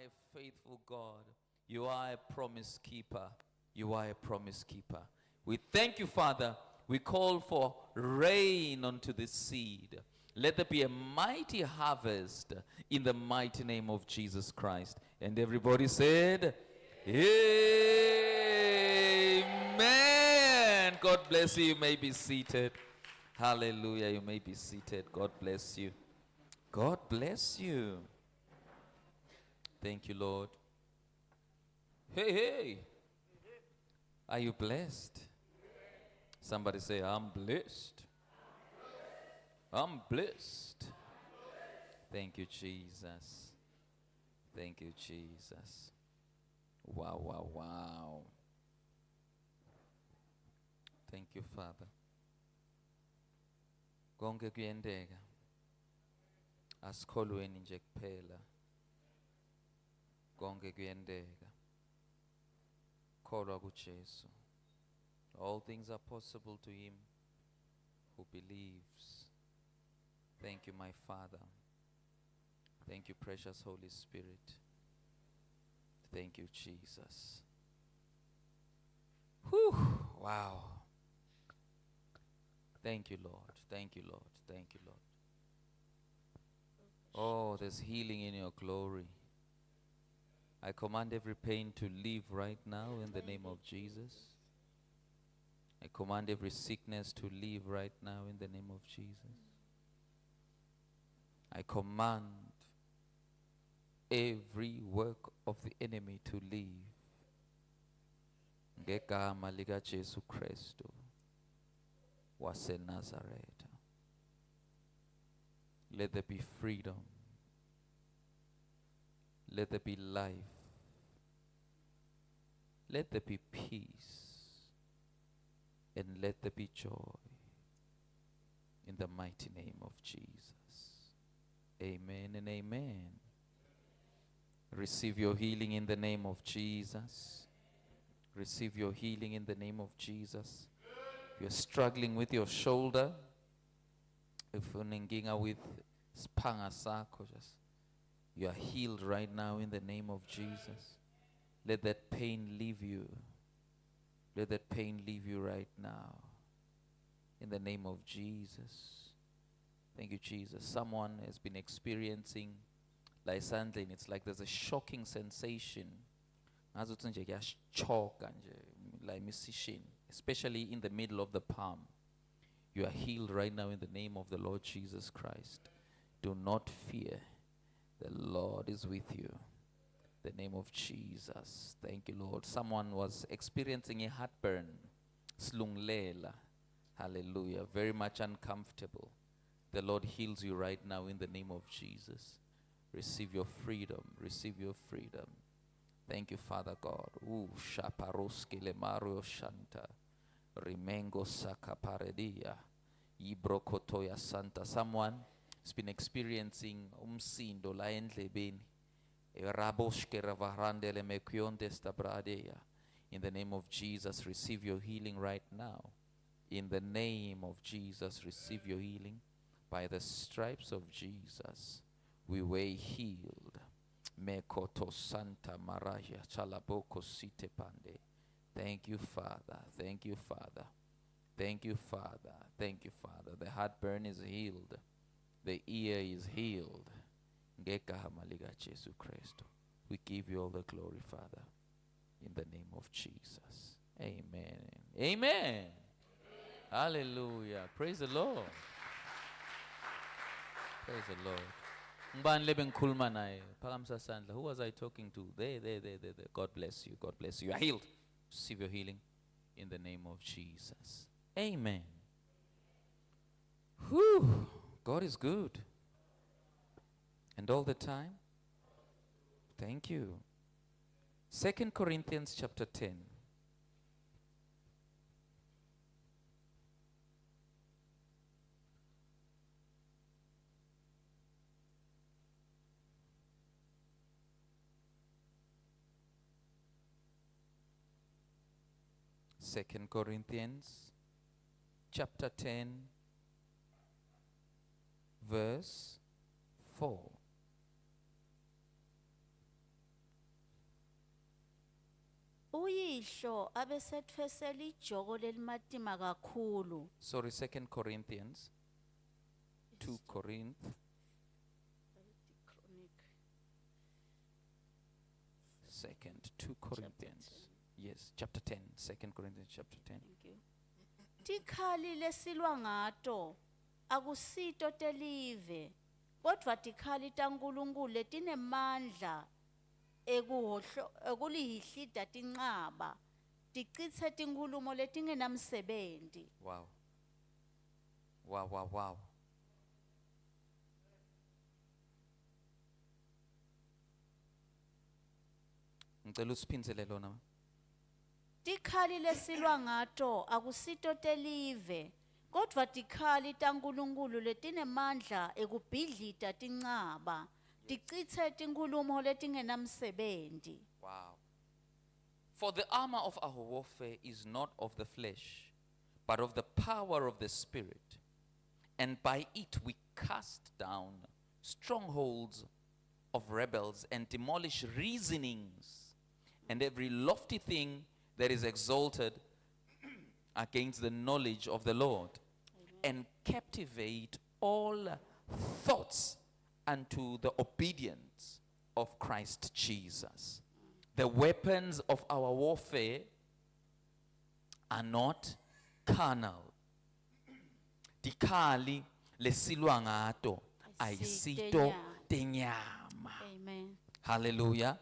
a faithful God. You are a promise keeper. You are a promise keeper. We thank you, Father. We call for rain unto this seed. Let there be a mighty harvest in the mighty name of Jesus Christ. And everybody said, Amen. God bless you. You may be seated. Hallelujah. You may be seated. God bless you. God bless you. Thank you, Lord. Hey, hey. Are you blessed? Somebody say, I'm blessed. I'm blessed. Thank you, Jesus. Thank you, Jesus. Wow, wow, wow. Thank you, Father. Konke kuyendeka. Asikholweni nje kuphela. Konke kuyendeka. Kholwa kuJesu. All things are possible to him who believes. Thank you, my Father. Thank you, precious Holy Spirit. Thank you, Jesus. Whew, wow. Thank you, Lord. Thank you, Lord. Thank you, Lord. Oh, there's healing in your glory. I command every pain to leave right now in the name of Jesus. I command every sickness to leave right now in the name of Jesus. I command every work of the enemy to leave. Ngegama lika Jesu Kristu wase Nazareth. Let there be freedom. Let there be life. Let there be peace. And let there be joy. In the mighty name of Jesus. Amen and amen. Receive your healing in the name of Jesus. Receive your healing in the name of Jesus. If you're struggling with your shoulder, if you're nenginga with spanga sakho, you are healed right now in the name of Jesus. Let that pain leave you. Let that pain leave you right now. In the name of Jesus. Thank you, Jesus. Someone has been experiencing something. It's like there's a shocking sensation. Especially in the middle of the palm. You are healed right now in the name of the Lord Jesus Christ. Do not fear. The Lord is with you. The name of Jesus. Thank you, Lord. Someone was experiencing a heartburn. Slunglela. Hallelujah. Very much uncomfortable. The Lord heals you right now in the name of Jesus. Receive your freedom. Receive your freedom. Thank you, Father God. Shaparoske le Mario Shanta. Rimengo Sakaparedia. Ibrokotoya Santa. Someone has been experiencing umsindo la endlebeni. In the name of Jesus, receive your healing right now. In the name of Jesus, receive your healing. By the stripes of Jesus, we were healed. Mekoto Santa Maraja Chalaboko Site Pande. Thank you, Father. Thank you, Father. Thank you, Father. Thank you, Father. The heartburn is healed. The ear is healed. We give you all the glory, Father, in the name of Jesus. Amen. Amen. Hallelujah. Praise the Lord. Praise the Lord. Who was I talking to? There. God bless you. God bless you. You are healed. Receive your healing in the name of Jesus. Amen. Whew. God is good. And all the time. Thank you. 2 Corinthians chapter 10. Second Corinthians chapter 10 verse 4. Uyihlo abesetfesela ijoko lelimatima kakhulu. Sorry, 2 Corinthians. 2 Corinthians. 2 Corinthians. Yes, chapter 10. 2 Corinthians chapter 10. Thank you. Tikhali lesilwa ngato akusito telive kodvwa tikhali taNkulunkulu letinemandla ekulihihlida tinqaba ticitse tinkhulumo letingenamsebenti. Wow. Wow, wow, wow. Ngicela usiphindisele lona. Tikhali lesilwa ngato akusito telive kodvwa tikhali taNkulunkulu letinemandla ekubhidlita tinqaba ticitse tinkhulumo letingenamsebenti. Wow. For the armor of our warfare is not of the flesh, but of the power of the Spirit. And by it we cast down strongholds of rebels and demolish reasonings and every lofty thing that is exalted against the knowledge of the Lord. And captivate all thoughts unto the obedience of Christ Jesus. The weapons of our warfare are not carnal. Tikhali lesilwa ngato ayisito tenyama. Amen. Hallelujah.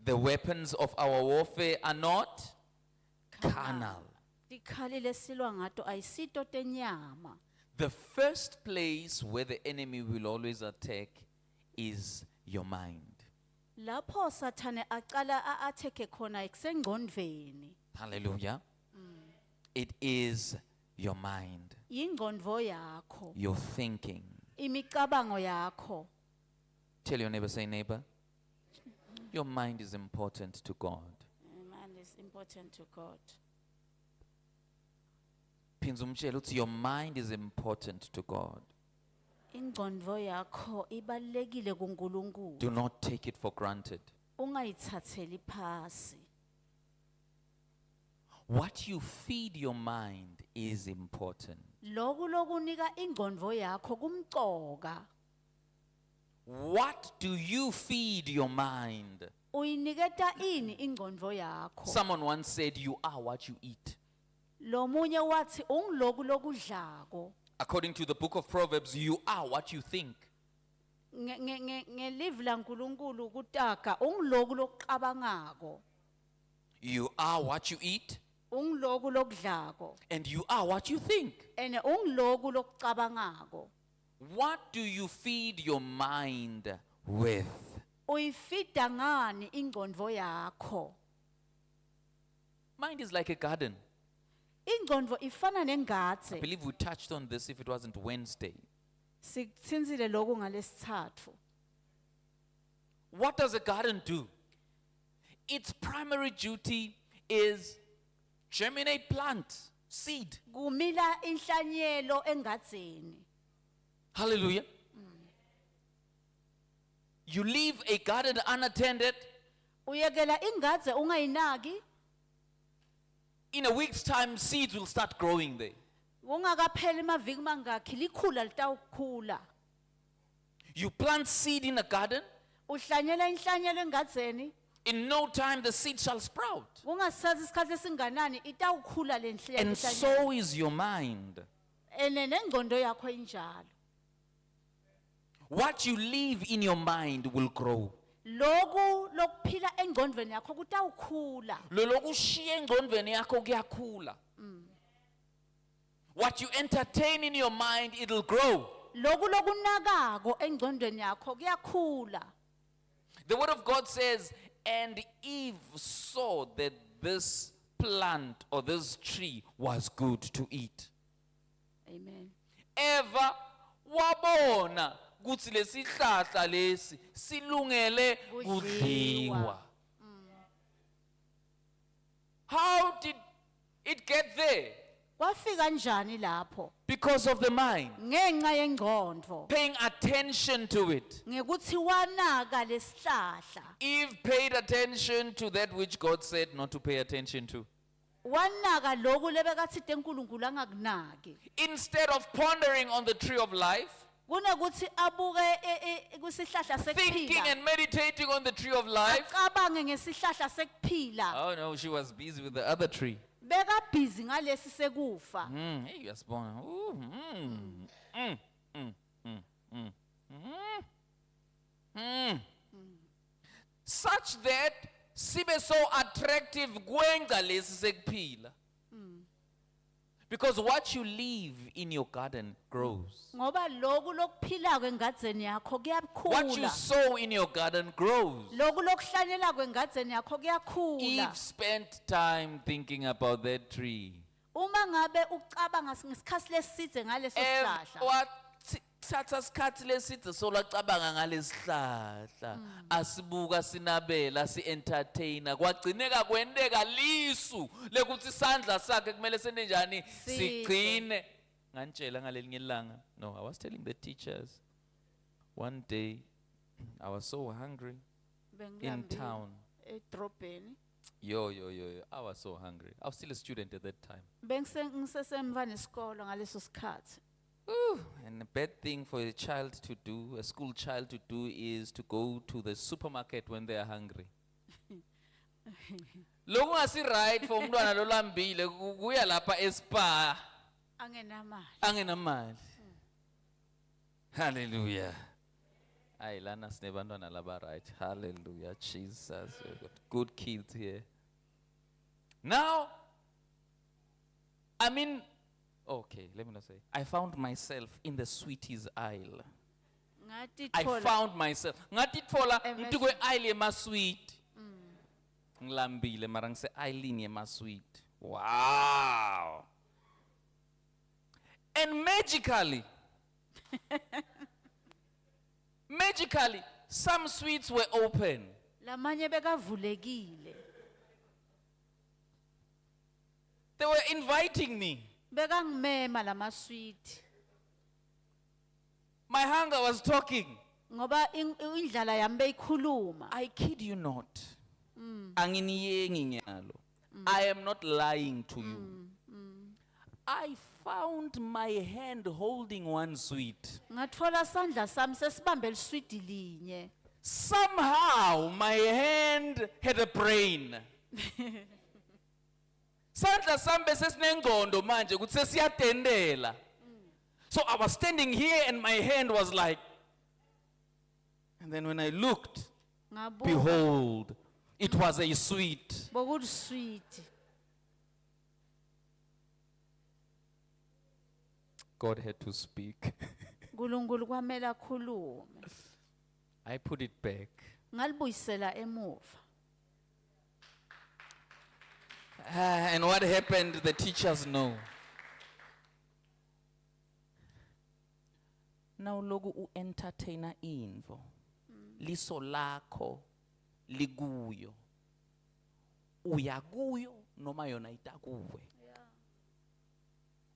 The weapons of our warfare are not carnal. Tikhali lesilwa ngato ayisito tenyama. The first place where the enemy will always attack is your mind. Lapho Sathane aqala a-attack khona kusengqondvweni. Hallelujah. It is your mind, Ingqondvo yakho, your thinking. imicabango yakho. Tell your neighbor, say neighbor, your mind is important to God. Man is important to God. Phinza umtshele uthi your mind is important to God. Ingqondvo yakho ibalekile kuNkulunkulu. Do not take it for granted. Ungayithatheli phasi. What you feed your mind is important. Loku lokunika ingqondvo yakho kumcoka. What do you feed your mind? Uyiniketa ini ingqondvo yakho? Someone once said, you are what you eat. Lo munye wathi ungiloku lokudlako. According to the book of Proverbs, you are what you think. Ngelive laNkulunkulu kutaga ungiloku lokucabangako. You are what you eat, Ungiloku lokudlako. and you are what you think. Ene ungiloku lokucabangako. What do you feed your mind with? Uyifida ngani ingqondvo yakho? Mind is like a garden. Ingqondvo ifana I nengadze. believe we touched on this if it wasn't Wednesday. Sitsinzile lokhu ngalesithathu. What does a garden do? Its primary duty is germinate plants, seed. Kumila inhlanyelo engadzeni. Hallelujah. You leave a garden unattended, Uyekela ingadze ungayinaki, in a week's time, seeds will start growing there. ungakapheli emaviki mangakhi likhula litawukhula. You plant seed in a garden, Uhlanyela inhlanyelo engadzeni, in no time the seed shall sprout. ungasathatha isikhathi esinganani itawukhula le And nhlanyelo. so is your mind. Ene nengqondo yakho injalo. What you leave in your mind will grow. Loku lokuphila engqondweni yakho kutawukhula. Lolokushiya engqondweni yakho kuyakhula. What you entertain in your mind, it'll grow. Loku lokunakako engqondweni yakho kuyakhula. The word of God says, and Eve saw that this plant or this tree was good to eat. Amen. Eva wabona ukuthi lesihlahla lesi silungele kudliwa. How did it get there? Kwafika njani lapho? Because of the mind. Ngenxa yengqondo. Paying attention to it. Ngekuthi wanaka lesihlahla. Eve paid attention to that which God said not to pay attention to. Wanaka lokhu lebekathi uNkulunkulu angakunaki. Instead of pondering on the tree of life, Kunokuthi abuke kusihlahla thinking sekuphila. and meditating on the tree of life. Acabange ngesihlahla sekuphila. Oh no, she was busy with the other tree. Beka busy ngalesi sekufa. Hey, you are born. Ooh, Such that sibe so attractive kwenza lesi sekuphila. Because what you leave in your garden grows. Ngoba lokhu lokuphila kwengadeni yakho What you kuyakhula. sow in your garden grows. Lokhu lokuhlanyela kwengadeni yakho kuyakhula. Eve spent time thinking about that tree. Uma ngabe ucabanga ngesikhathi leside ngaleso sihlahla. Wathatha isikhathi leside solacabanga ngalesihlahla. Asibuka sinabela si entertainer. Kwagcineka kwendeka lisu lekuthi isandla sakhe kumele sene njani sigcine. Ngantshela ngalelinye ilanga. No, I was telling the teachers. One day I was so hungry in town. Edrobheni. Yo. I was so hungry. I was still a student at that time. Ngisesemva nesikolo ngaleso sikhathi. Ooh, and a bad thing for a child to do, a school child to do, is to go to the supermarket when they are hungry. Lokhu ngasi right for umntwana lolambile kuya lapha eSpa Angenamali. angenamali. Hallelujah. Ay lana sinebantwana laba right. Hallelujah. Jesus. We've got good kids here. Now, I mean, okay, let me not say. I found myself in the sweeties aisle. I found myself. Ngatitfola ngithi kwe aisle yema sweet. Ngilambile mara ngise aisle yema sweet. Wow. And magically, some sweets were open. Lamanye bekavulekile. They were inviting me. Bekangimema lamasweet. My hunger was talking. Ngoba indlala yami beyikhuluma. I kid you not. Anginiyengi nyalo. I am not lying to you. I found my hand holding one sweet. Ngatfola sandla sami sesibambe lisweet linye. Somehow my hand had a brain. Sandla sami besesinengqondo manje ukuthi sesiyatendela. So I was standing here and my hand was like, and then when I looked, Ngabuka behold, it was a sweet. bokuthi sweet. God had to speak. uNkulunkulu kwamela akhulume. I put it back. Ngalibuyisela emuva. And what happened, the teachers know. Now loku entertainer info. Liso lakho liguyo. Uyakuyo noma yona itakuwe.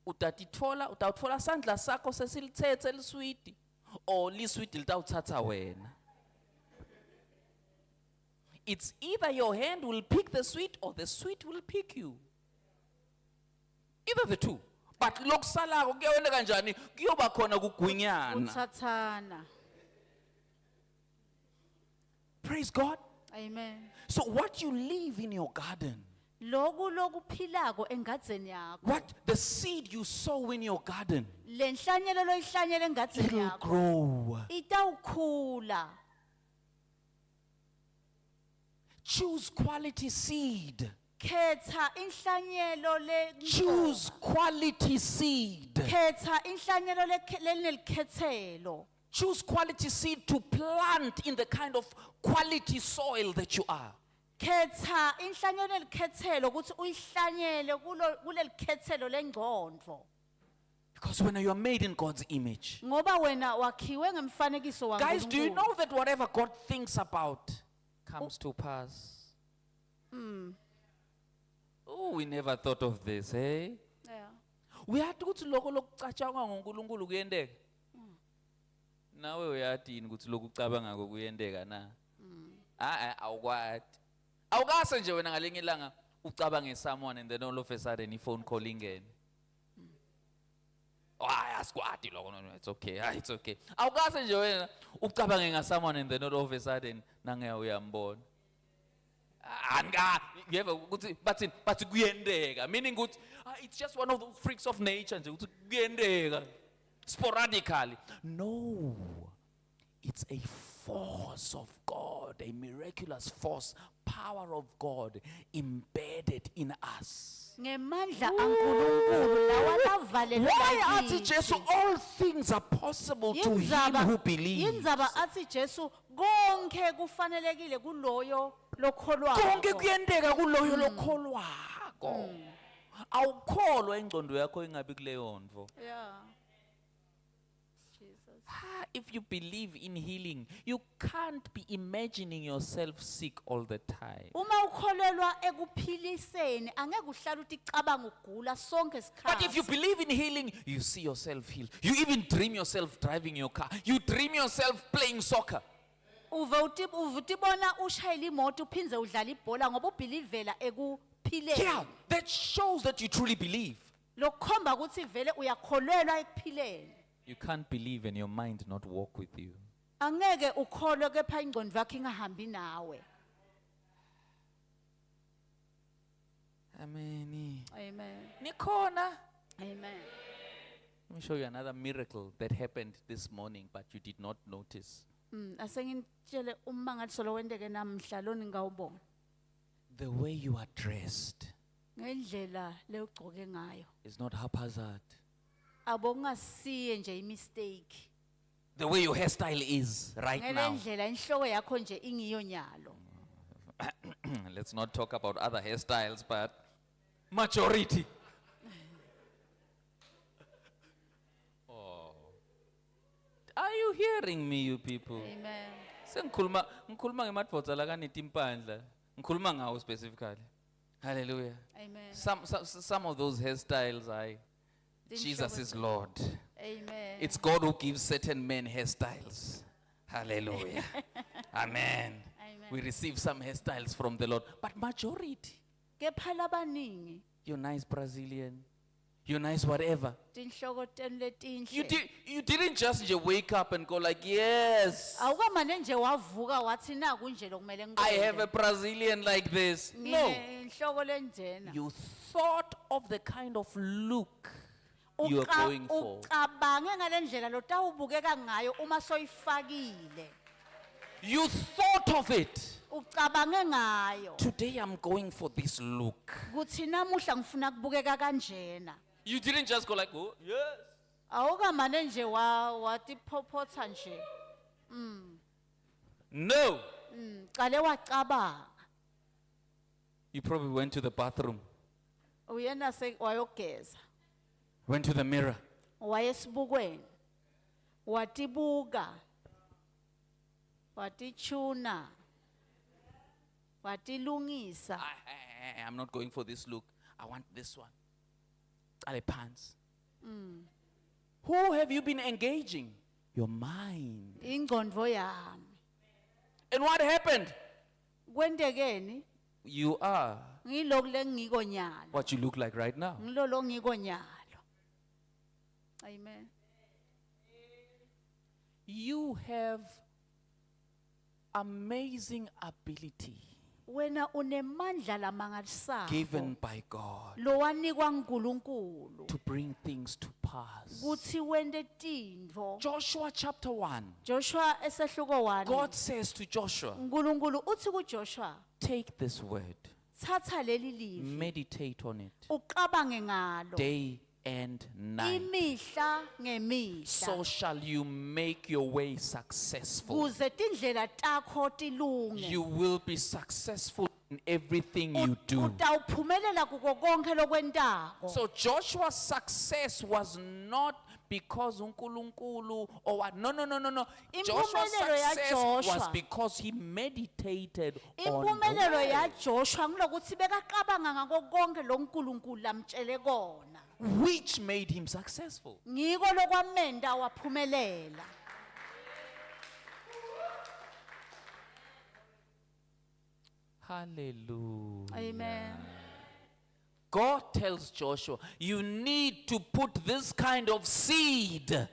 Utatitfola sandla sakho sesilithethe liswiti or liswiti litawuthatha wena. It's either your hand will pick the sweet or the sweet will pick you. Either the two. But lokusalako kuyawena kanjani kuyoba khona kugwinyana. Uthathana. Praise God. Amen. So what you leave in your garden, Lokhu lokuphilako engadini yakho. what the seed you sow in your garden, Lenhlanyelo loyihlanyela engadini it'll yakho. grow. Itawukhula. Choose quality seed. Khetha inhlanyelo le. Choose quality seed. Khetha inhlanyelo lenelikhethelo. Choose quality seed to plant in the kind of quality soil that you are. Khetha inhlanyelo elikhethelo ukuthi uyihlanyele kulelikhethelo lengqondo. Because when you are made in God's image. Ngoba wena wakhiwe ngemfanekiso waNkulunkulu. Guys, do you know that whatever God thinks about comes to pass? Oh, we never thought of this, eh? Yeah. Uyathi ukuthi lokho lokucatshangwa ngoNkulunkulu kuyendeka? Nawe uyathi yini ukuthi lokucabanga kokuyendeka na? Awukwati. Awukase nje wena ngalenye ilanga ucabange someone and then all of a sudden phone call ingene. Askwati lokho, no, it's okay. It's okay. Awukase nje wena ucabange nga someone and then all of a sudden nange uyambona. Ngiyeva ukuthi bathi kuyendeka, meaning ukuthi it's just one of those freaks of nature nje ukuthi kuyendeka sporadically. No, it's a force of God, a miraculous force, power of God embedded in us. Ngemandla kaNkulunkulu lawa lavalelwe Why athi kithi. Jesu all things are possible to him who believes? Yindzaba athi Jesu konke kufanelekile kuloyo lokholwayo. Konke kuyendeka kuloyo lokholwako. Awukholwa ingcondo yakho ingabi kuleyo ndvo. Yeah. Jesus. If you believe in healing, you can't be imagining yourself sick all the time. Uma ukholelwa ekuphiliseni angeke uhlale uthi cabanga ugula sonke But if you isikhathi. believe in healing, you see yourself healed. You even dream yourself driving your car. You dream yourself playing soccer. Uve utibona ushayela imoto uphindze udlala ibhola ngoba ubelivela ekuphileni. Yeah, that shows that you truly believe. Lokukhomba ukuthi vele uyakholelwa ekuphileni. You can't believe and your mind not walk with you. Angeke ukholwe kepha ingqondo yakho ingahambi nawe. Amen. Amen. Nikhona. Amen. Let me show you another miracle that happened this morning, but you did not notice. Asengitshele umangaliso lo wendeke namhla lo ningawubona. The way you are dressed Ngendlela lewugcoke ngayo. is not haphazard. Abongasiye nje imistake. The way your hairstyle is right now. Ngelendlela inhloko yakho nje ingiyonyalo. Let's not talk about other hairstyles, but majority. Oh. Are you hearing me, you people? Amen. Sengikhuluma ngemadvodza lakanetimpandla. Ngikhuluma ngawo specifically. Hallelujah. Amen. Some of those hairstyles, Jesus is Lord. Amen. It's God who gives certain men hairstyles. Hallelujah. Amen. Amen. We receive some hairstyles from the Lord, but majority, Kepha labaningi you're nice Brazilian, you're nice whatever. tinhloko tenu You letinhle. didn't just wake up and go like, yes, Awukamane nje wavuka wathi na kunje lokumele I have a ngikwende. Brazilian like this. No, Inhloko lenjena. you thought of the kind of look you are going for. Ucabange ngalendlela lotawubukeka ngayo uma soyifakile. You thought of it. Ucabange ngayo. Today I'm going for this look. Kuthi namuhla ngifuna kubukeka kanjena. You didn't just go like, oh, yes. Awukamane nje watiphopotha nje. No. Qale wacabanga. You probably went to the bathroom, Uyena wayogeza. went to the mirror. Wayesibukweni. Watibuka. Watichuna. Watilungisa. I'm not going for this look. I want this one. Cale pants. Who have you been engaging? Your mind. Ingqondo yami. And what happened? Kwendekeni You are ngiloku lengikonyalo. what you look like right now. Ngilolo ngikonyalo. Amen. You have amazing ability Wena unemandla lamangalisayo. given by God Lo wanikwa uNkulunkulu. to bring things to pass. Kuthi wende tintfo. Joshua chapter 1. Joshua esehluko 1. God says to Joshua, uNkulunkulu uthi kuJoshua, take this word, thatha leli livi, meditate on it uqabange ngalo. day and night. Imihla ngemihla. So shall you make your way successful. Kuze tindlela takho tilunge. You will be successful in everything you do. Utawuphumelela kuko konke lokwentako. So Joshua's success was not because uNkulunkulu or what. No. Joshua's Impumelelo ya success was Joshua. because he meditated on the Impumelelo ya word. Joshua ngilokuthi bekaqabanga ngako konke lo uNkulunkulu lamtshele kona. which made him successful. ngiko lokwamenda waphumelela. Hallelujah. Amen. God tells Joshua, you need to put this kind of seed.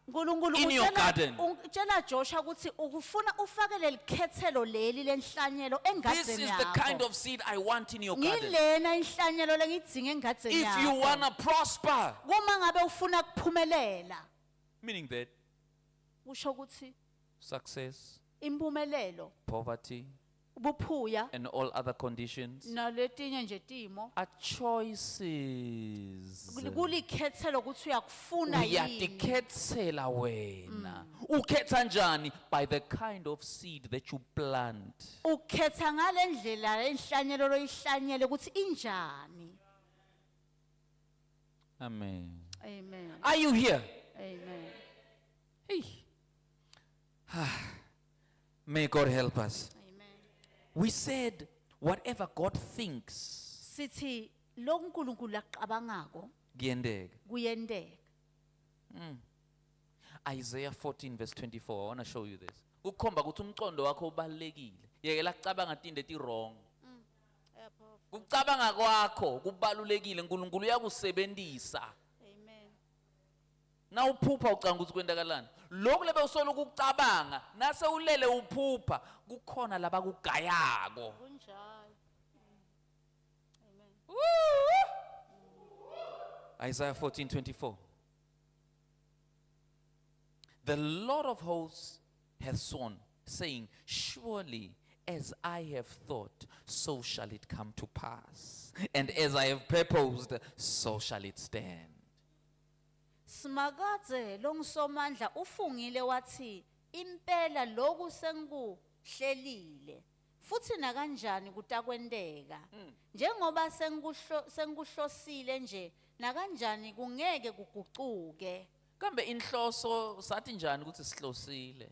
uNkulunkulu In your garden. utshela Joshua ukuthi ukufuna ufake lelikhethelo leli lenhlanyelo This engadini is the kind yakho. of seed I want in your garden. Ngilena inhlanyelo lengidzinga engadini If you yakho. want to prosper, Uma ngabe ufuna kuphumelela, meaning that kusho ukuthi success, impumelelo, poverty, ubuphuya and all other conditions naletinye nje timo are choices. kulikhethelo ukuthi uyakufuna yini. Uyatikhetsela wena. Ukhetha njani? By the kind of seed that you plant. Ukhetha ngale ndlela enhlanyelo loyihlanyele ukuthi injani. Amen. Amen. Are you here? Amen. Hey. May God help us. Amen. We said, whatever God thinks, Sithi lo uNkulunkulu aqabangako kuyendeka. kuyendeka. Isaiah 14 verse 24. I want to show you this. Ukukhomba ukuthi umqondo wakho ubalekile. Yekela kucabanga into eti wrong. Ukucabanga kwakho kubalulekile. uNkulunkulu uyakusebenzisa. Amen. Na uphupha ucanga ukuthi kwenzakalani. Lokhu lebe usolo ukucabanga, nase ulele uphupha, kukhona laba kugayako. Kunjalo. Amen. Isaiah 14:24. The Lord of hosts hath sworn, saying, surely as I have thought, so shall it come to pass. And as I have purposed, so shall it stand. Simakadze longsomandla ufungile wathi impela lokhu sengikuhlelile futhi na kanjani kutakwendeka njengoba sengikuhlosile nje na kanjani kungeke kuguquke. Kambe inhloso sathi njani ukuthi sihlosile?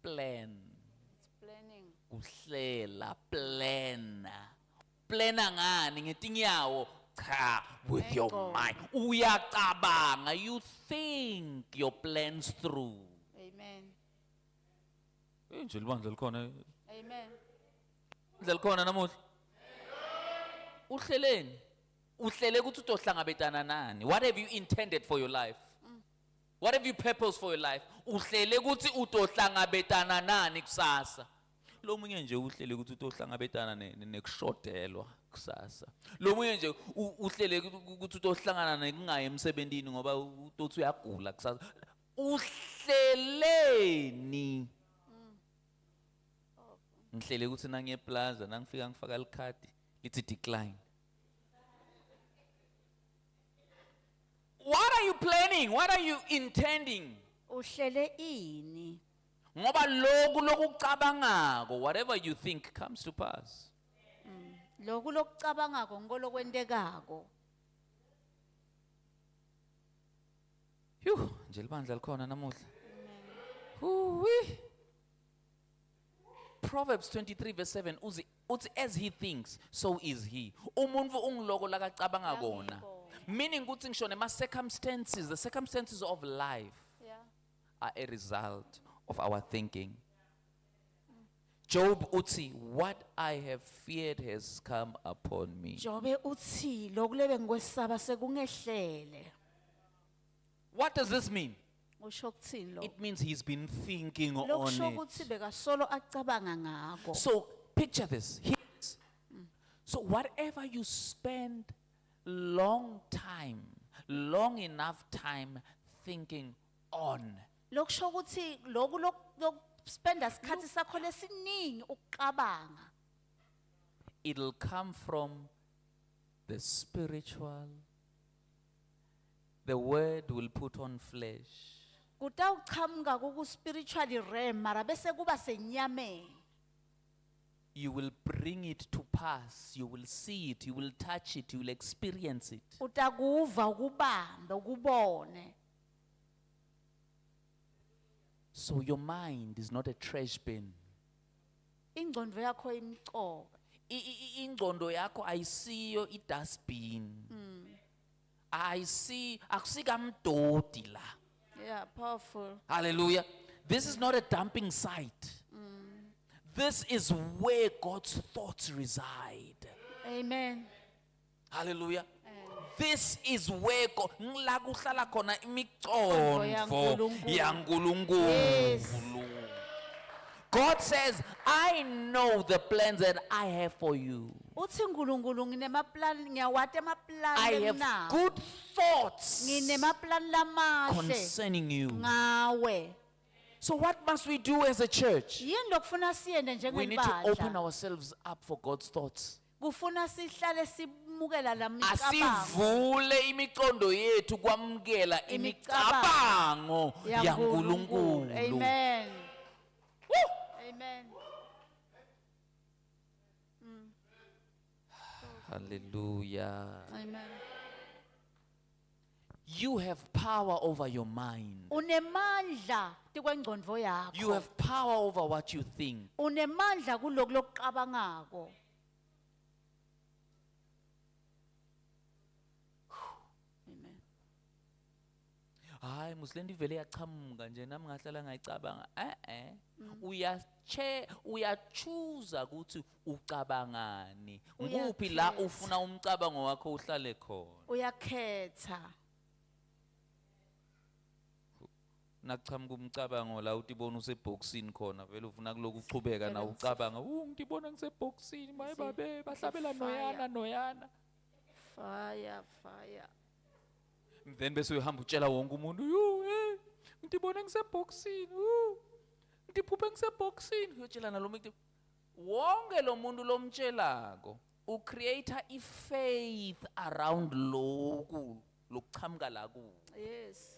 Plan. Planning. Kuhlela, plana ngani ngetinyawo? Cha, with your Ngengqondo. mind. Uyacabanga, you think your plans through. Amen. Nje libandla likhona. Amen. Ibandla likhona namuhla. Uhleleni. Uhlele ukuthi utohlangabetana nani? What have you intended for your life? What have you purposed for your life? Uhlele ukuthi utohlangabetana nani kusasa? Lo munye nje uhlele ukuthi utohlangabetana nekushodelwa kusasa. Lo munye nje uhlele ukuthi utohlangana nekungayi emsebentini ngoba utothi uyagula kusasa. Uhleleni. Ngihlele ukuthi nangiye plaza nangifika ngifaka likhadi lithi decline. What are you planning? What are you intending? Uhlele ini? Ngoba lokhu lokucabangako, whatever you think comes to pass. Lokhu lokucabangako ngolokwentekako. Phew, nje libandla likhona namuhla. Huwi. Proverbs 23 verse 7 uthi as he thinks so is he. Umuntu ungiloko lakacabanga kona. Meaning ukuthi ngisho nema circumstances, the circumstances of life Yeah. are a result of our thinking. Job uthi, what I have feared has come upon me. Jobe uthi lokulebe ngikwesaba sekungehlele. What does this mean? Usho ukuthini lo? It means he's been thinking on Lokusho it. ukuthi bekasolo acabanga ngako. So picture this. So whatever you spend long enough time thinking on, Lokusho ukuthi lokhu spenda sikhathi sakho lesiningi ukucabanga. it'll come from the spiritual. The word will put on flesh. Kutawuchamuka ku spiritual realm mara bese kuba senyameni. You will bring it to pass. You will see it. You will touch it. You will experience it. Utakuva ukubamba ukubone. So your mind is not a trash bin. Ingqondo yakho imcoka. ingqondo yakho ayisiyo idustbin. Akusikamdodi la. Yeah, powerful. Hallelujah. This is not a dumping site. This is where God's thoughts reside. Amen. Hallelujah. This is where God la kuhlala khona yaNkulunkulu. imicondvo yaNkulunkulu. Yes. God says, I know the plans that I have for you. Uthi uNkulunkulu nginemaplan ngiyawati I emaplan have na. good thoughts Nginemaplan lamahle concerning you. ngawe. So what must we do as a church? Yini lokufuna siyende We need to open njengebandla? ourselves up for God's thoughts. Kufuna sihlale simukela lamicabango Asivule imicondo yethu kwamukela imicabango yaNkulunkulu. Amen. Woo! Amen. Hallelujah. Amen. You have power over your mind. Unemandla tikwengcondvo yakho. You have power over what you think. Unemandla kuloko lokucabangako. Amen. Hayi muslenti vele yaqhamuka nje nami ngahlala ngayicabanga. Uyachoose ukuthi ucabangani. Nguphi la Uyakhetha. ufuna umcabango wakho uhlale khona. Uyakhetha. Nachamuka umcabango la utibona useboxini khona vele ufuna kuloku uchubeka na ucabanga ngitibona ngiseboxini maye babe bahlabela noyana. Fire, fire. Then bese uyahamba utshela wonke umuntu ngitibona ngiseboxini ngitiphuphe ngiseboxini uyotshela nalo muntu wonke lo muntu lomtshelako ucreate ifaith around lokhu lokuchamuka la ku. Yes.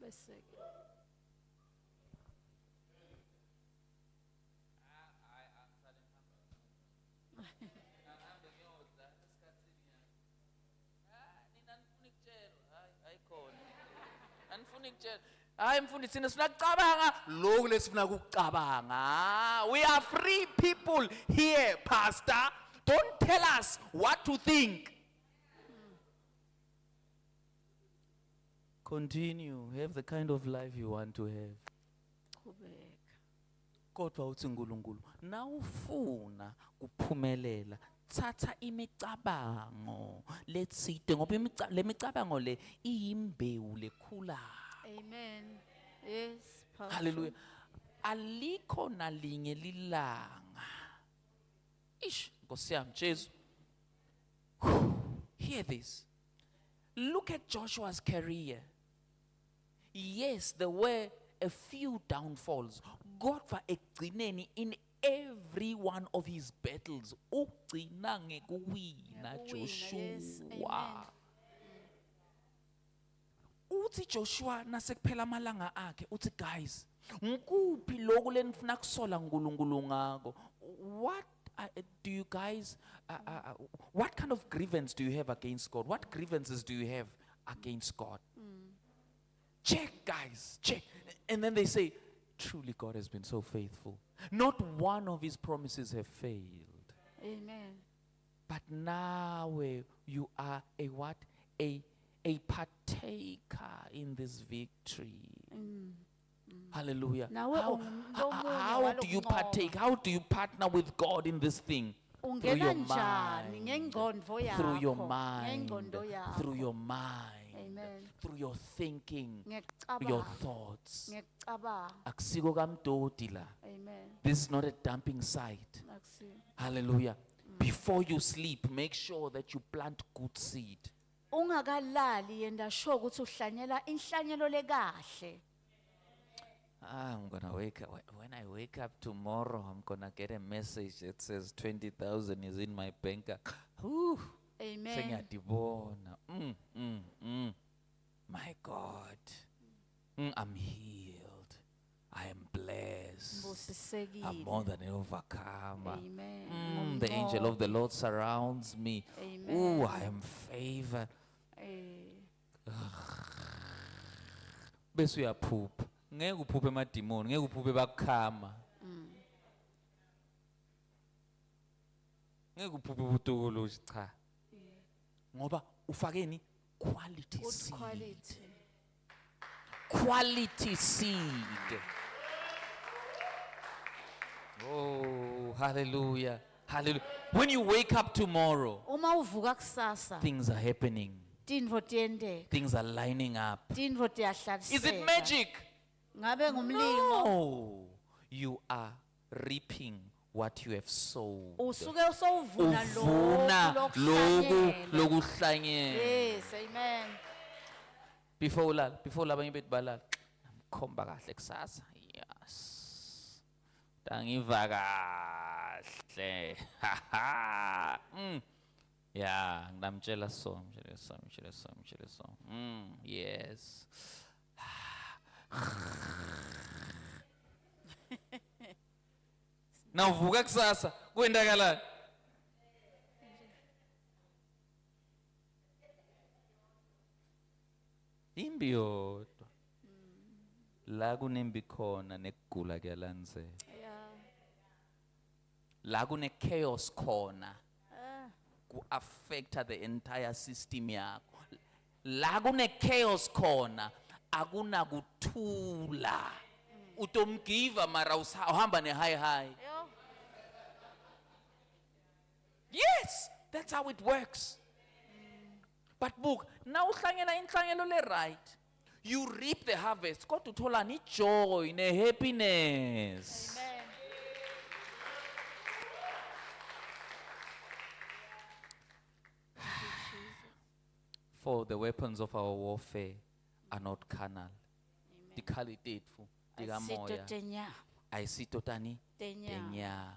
Bese ke. Hayi mfundisi thina sifuna kucabanga lokhu lesifuna ukucabanga. We are free people here, pastor. Don't tell us what to think. Continue, have the kind of life you want to have. Qhubeka. Kodwa uthi uNkulunkulu nawufuna kuphumelela thatha imicabango letside ngoba le micabango le iyimbewu lekhulayo. Amen. Yes. Powerful. Hallelujah. Alikho nalinye lilanga. Nkosi yami Jesu. Hear this. Look at Joshua's career. Yes, there were a few downfalls. God for ekugcineni in every one of his battles. Ugcina ngekuwina Ngekuwina, yes. Joshua. Amen. Uthi Joshua nasekuphela amalanga akhe uthi guys ngikuphi lokhu lenifuna kusola uNkulunkulu ngako. What do you guys what kind of grievance do you have against God? What grievances do you have against God? Check guys, check. And then they say truly God has been so faithful. Not one of his promises have failed. Amen. But now you are a what? A partaker in this victory. Hallelujah. Nawe How do you partake? How do you partner with God in this thing? Through Ungena your njani mind. ngengcondvo yakho? Through your mind. Ngengcondvo yakho. Through your mind. Amen. Through your thinking. Your Ngiyacabanga. thoughts. Ngiyacabanga. Akusiko kamdodi la. Amen. This is not a dumping site. Akusiyo. Hallelujah. Before you sleep, make sure that you plant good seed. Ungakalali yenda sure ukuthi uhlanyela inhlanyelo lekahle. I'm gonna wake up. When I wake up tomorrow, I'm gonna get a message that says 20,000 is in my bank account. Amen. Sengiyadibona. My God. I'm healed. I am blessed. I'm Mbusisekile. more than an overcomer. Amen. The angel of the Lord surrounds me. Amen. I am favored. Eh, Bese uyaphupha. Ngeke uphuphe emadimoni, ngeke uphuphe bakukhama. ngeke uphuphe ubutulu cha ngoba ufakeni quality Good seed. quality. Quality seed. Oh, hallelujah. Hallelujah. When you wake up tomorrow, Uma uvuka kusasa, things are happening. tintfo tiyenteka, Things are lining up. tintfo Is it tiyahlaliseka. magic? Ngabe ngumlingo, No. You are reaping what you have sown. usuke usowuvuna Uvuna lokhu loku lokuhlanyela. lokuhlanyela. Yes, amen. Before labanye bethu balala. Namkhomba kahle kusasa. Yes. Tangiva kahle. Yeah, nginamtshela so. Yes. Nawuvuka kusasa kwendakalani? Imbi yodwa. La kunembi khona nekugula kuyalandzela. Yeah. La kune chaos khona Ah, ku affecta the entire system yakho. La kune chaos khona akuna kuthula. Utomgiva mara uhamba ne high. yo. Yes, that's how it works. But book, now uhlangela inhlangelo le right. You reap the harvest. Kodwa uthola ni joy, ne happiness. Amen. For the weapons of our warfare are not carnal. Tikhali tetfu, Asito tikamoya. tenyama, Ayisito tani tenyama. tenyama.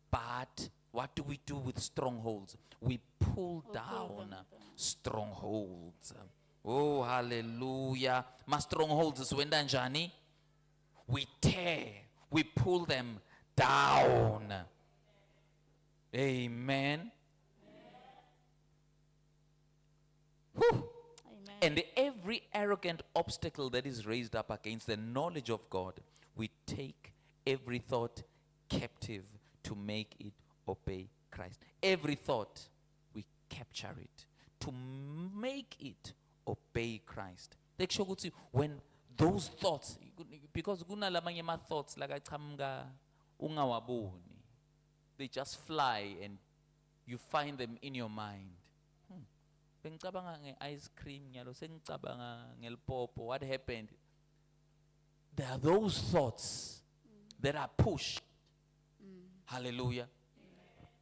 But what do we do with strongholds? We pull down strongholds. Oh, hallelujah. Ma strongholds ziwenda njani? We tear, we pull them down. Amen. Whew. Amen. And every arrogant obstacle that is raised up against the knowledge of God, we take every thought captive to make it obey Christ. Every thought, we capture it to make it obey Christ. Lekusho ukuthi when those thoughts, because kunalamanye ama thoughts lakachamuka ungawaboni, they just fly and you find them in your mind. Bengicabanga nge-ice cream nyalo sengicabanga ngelipopo. What happened? There are those thoughts that are pushed. Hallelujah.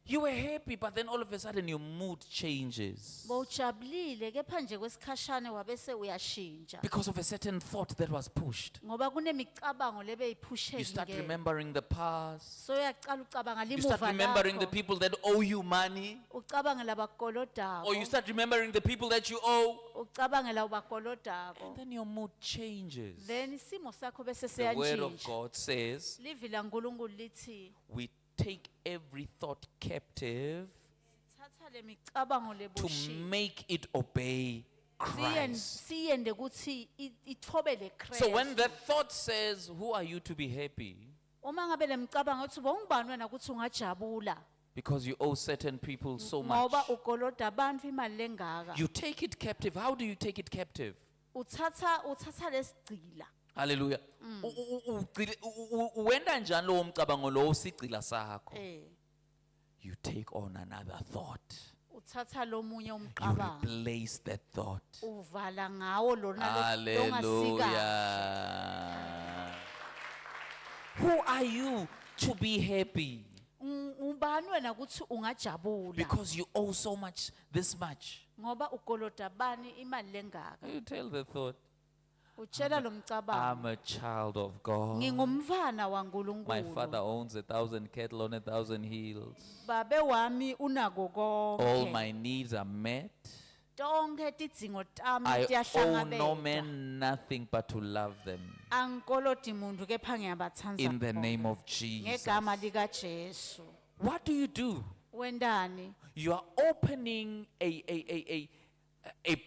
You were happy, but then all of a sudden your mood changes Bowujabulile kepha nje kwesikhashane wabese uyashintsha. because of a certain thought that was pushed. Ngoba kunemicabango lebeyiphusheke. You start remembering the past. So uyaqala ucabanga You start limuva remembering the lakho. people that owe you money. Ucabange labakolodako. Or you start remembering the people that you owe. Ucabange labakolodako. And then your mood changes. Then isimo sakho bese The word of siyantshintsha. God says, Livi laNkulunkulu lithi we take every thought captive thatha lemicabango to lebushiwe. make it obey Christ. Siyende ukuthi ithobele Christ. So when the thought says, who are you to be happy? Uma ngabe lemicabango uthi bongubani wena ukuthi ungajabula Because you owe certain people so ngoba much. ukoloda abantu imali lengaka. You take it captive. How do you take it captive? Uthatha lesigcila. Hallelujah. Wenda njani lowo mcabango lowo sigcila sakho? You take on another thought. Uthatha lomunye You umcabango. replace that thought. Uvala ngawo lona Hallelujah. Who are you to be happy? Ubani wena ukuthi ungajabula Because you owe so much, this much. ngoba ukoloda bani imali lengaka. You tell the thought, Utshela lo mcabango. I'm a child of God. Ngingumfana My father waNkulunkulu. owns 1,000 cattle on 1,000 hills. Babe wami unako All konke. my needs are met. Tonke tidzingo tami I owe no tiyahlangabezwa. man nothing but to love them. Angikolodi muntu kepha ngiyabathanza. In the bona. name of Jesus. Ngegama lika Jesu. What do you do? Wendani? You are opening a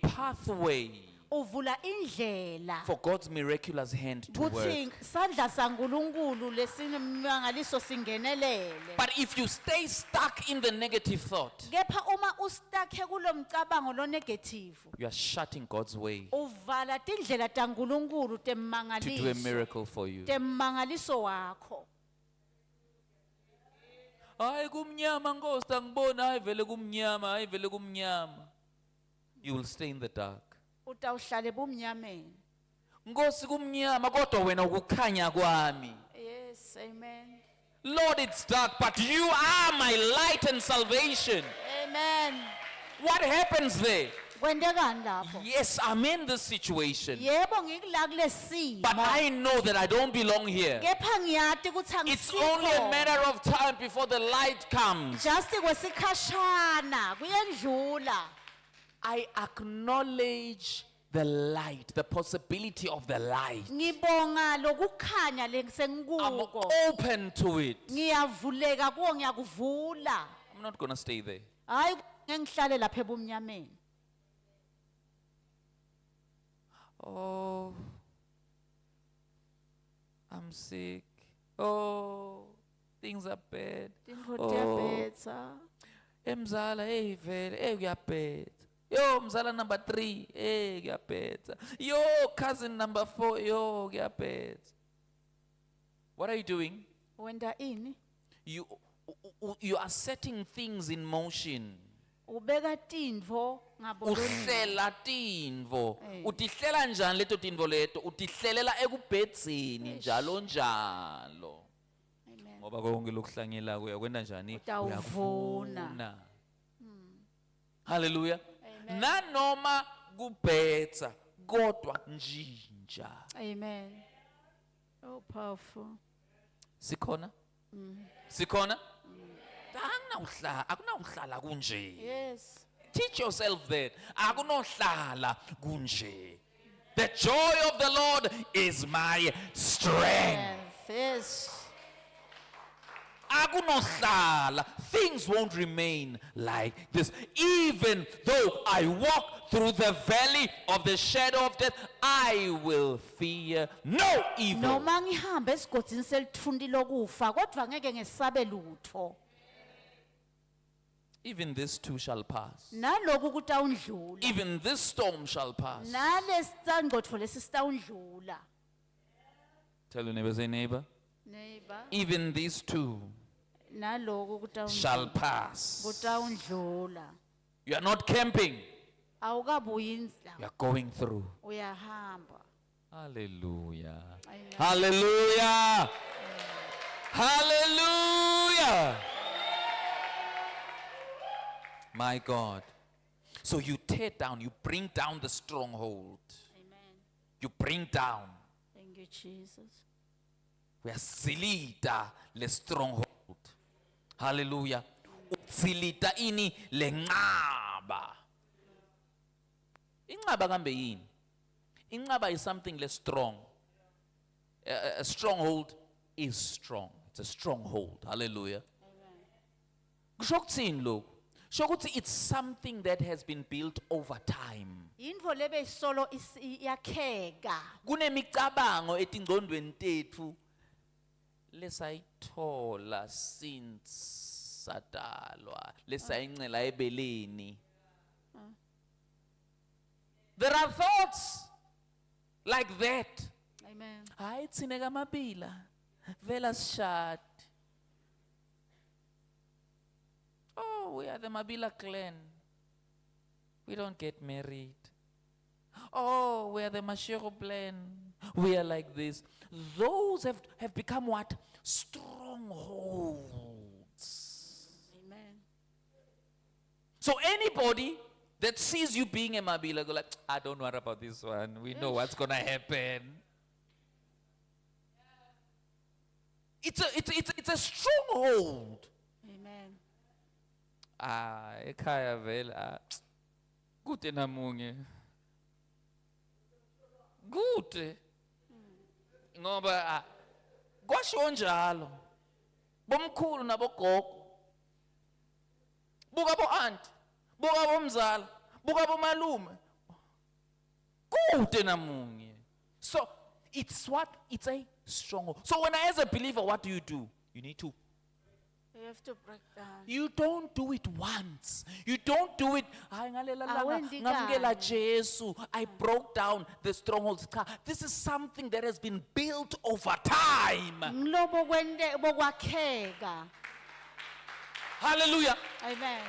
pathway uvula indlela for God's miraculous hand to kuthi work. sandla saNkulunkulu lesimangaliso singenelele. But if you stay stuck in the negative thought, Kepha uma ustakhe kulomcabango lo negative, you are shutting God's way uvala tindlela taNkulunkulu to do a temmangaliso, miracle for you. temmangaliso wakho. Hayi kumnyama Nkosi angibona, hayi vele kumnyama, hayi vele kumnyama. You will stay in the dark. Utawuhlale bumnyameni. Nkosi kumnyama kodwa wena ukukhanya kwami. Yes, amen. Lord, it's dark, but you are my light and salvation. Amen. What happens there? Kwendekani lapho? Yes, I'm in this situation, Yebo ngikula kulesimo. but I know that I don't belong here. Kepha ngiyati ukuthi It's only a angisikho. matter of time before the light comes. Just kwesikhashana kuyendlula. I acknowledge the light, the possibility of the light. Ngibonga lokukhanya I'm lesengikuko. open to it. Ngiyavuleka kuwo ngiyakuvula. I'm not going to stay there. Hayi ngihlale lapha ebumnyameni. Oh, I'm sick. Oh, things are bad. Tintfo Oh. tiyabhetsa. Mzala, hey vele, hey kuyabhetha. Yo, mzala number 3, hey kuyabhetha. Yo, cousin number 4, yo kuyabhetha. What are you doing? Wenda ini? You are setting things in motion. Ubeka tintfo ngaboloni. Uhlela tintfo. Eh. Utihlela njani leto tintfo leto? Utihlelela ekubhedzeni njalo njalo. Amen. Ngoba konke lokuhlanyela uyakwenda njani? Utawuvuna. Uyakuvuna. Hallelujah. Amen. Nanoma kubhetha kodwa njinja. Amen. Oh, powerful. Sikhona? Sikhona? Akunohlala kunje. Yes. Teach yourself that. Akunohlala kunje. The joy of the Lord is my strength. Yes. Akunohlala. Things won't remain like this. Even though I walk through the valley of the shadow of death, I will fear no evil. Noma ngihamba esigodini selithundi lokufa kodwa ngeke ngesabe lutho. Even this too shall pass. Naloku kutawundlula. Even this storm shall pass. Nalesicangcotfo lesi sitawundlula. Tell your neighbor, say neighbor. Neighbor. Even these two Naloku shall pass. kutawundlula. You are not camping. Awukabuyi indla. You are going through. Uyahamba. Hallelujah. Amen. Hallelujah. Hallelujah. My God. So you tear down, you bring down the stronghold. Amen. You bring down. Thank you, Jesus. Uyazilida le stronghold. Hallelujah. Uzilida ini lenqaba. Inqaba kambe yini? Inqaba is something less strong. A stronghold is strong. It's a stronghold. Hallelujah. Kusho kuthini lokho? Kusho ukuthi it's something that has been built over time. Yintfo lebe solo yakheka. Kunemicabango etingcondweni tethu lesayithola since sadalwa, lesayincela ebeleni. There are thoughts like that. Amen. Hayi tsine kamabila vela sishad. Oh, we are the Mabila clan. We don't get married. Oh, we are the Mashiro clan. We are like this. Those have become what? Strongholds. Amen. So anybody that sees you being a Mabila go like, I don't worry about this one. We know what's gonna happen. It's a stronghold. Amen. Ekhaya vela kude namunye. Kude. Ngoba kwasho njalo. Bomkhulu nabogogo. Buka bo aunt, buka bomzala, buka bomalume. Kude namunye. So it's what? It's a stronghold. So when as a believer, what do? You need to. You have to break down. You don't do it once. You don't do it. "Hayi, ngalela langa, Awendi ngamukela kanye." Jesu. I broke down the strongholds. This is something that has been built over time. Ngilobo bokwakheka. Hallelujah. Amen.